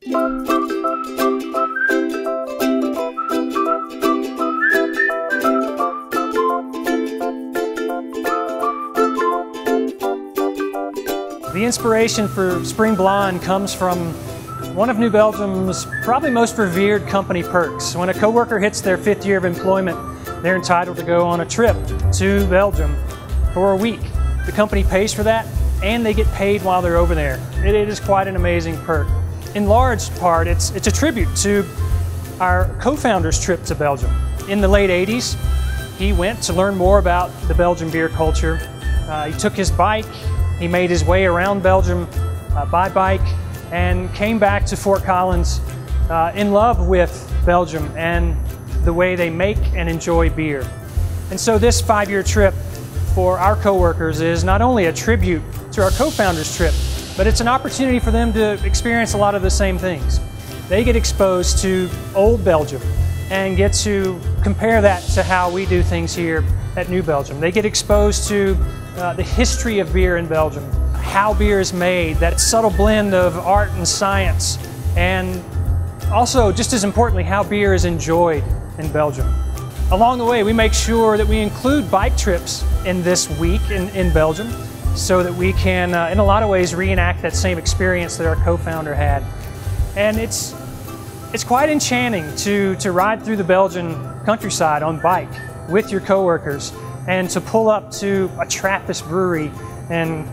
The inspiration for Spring Blonde comes from one of New Belgium's probably most revered company perks. When a coworker hits their 5th year of employment, they're entitled to go on a trip to Belgium for a week. The company pays for that, and they get paid while they're over there. It is quite an amazing perk. In large part, it's a tribute to our co-founder's trip to Belgium. In the late 80s, he went to learn more about the Belgian beer culture. He took his bike, he made his way around Belgium by bike, and came back to Fort Collins in love with Belgium and the way they make and enjoy beer. And so this 5-year trip for our coworkers is not only a tribute to our co-founders trip, but it's an opportunity for them to experience a lot of the same things. They get exposed to old Belgium and get to compare that to how we do things here at New Belgium. They get exposed to the history of beer in Belgium, how beer is made, that subtle blend of art and science, and also, just as importantly, how beer is enjoyed in Belgium. Along the way, we make sure that we include bike trips in this week in Belgium so that we can, in a lot of ways, reenact that same experience that our co-founder had. And it's quite enchanting to ride through the Belgian countryside on bike with your coworkers and to pull up to a Trappist brewery and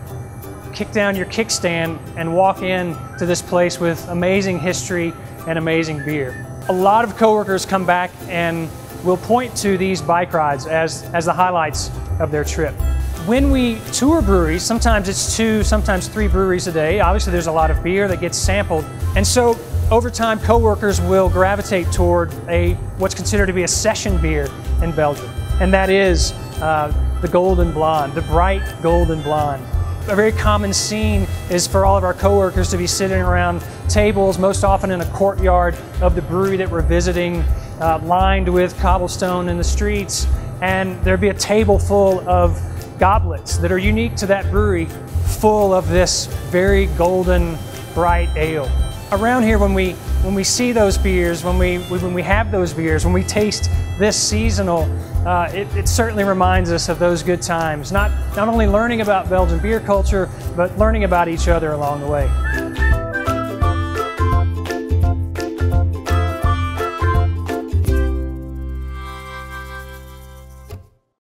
kick down your kickstand and walk in to this place with amazing history and amazing beer. A lot of coworkers come back and will point to these bike rides as the highlights of their trip. When we tour breweries, sometimes it's 2, sometimes 3 breweries a day. Obviously there's a lot of beer that gets sampled. And so over time, coworkers will gravitate toward what's considered to be a session beer in Belgium. And that is the Golden Blonde, the bright Golden Blonde. A very common scene is for all of our coworkers to be sitting around tables, most often in a courtyard of the brewery that we're visiting, lined with cobblestone in the streets, and there'd be a table full of goblets that are unique to that brewery, full of this very golden, bright ale. Around here, when we see those beers, when we have those beers, when we taste this seasonal, it certainly reminds us of those good times. Not only learning about Belgian beer culture, but learning about each other along the way.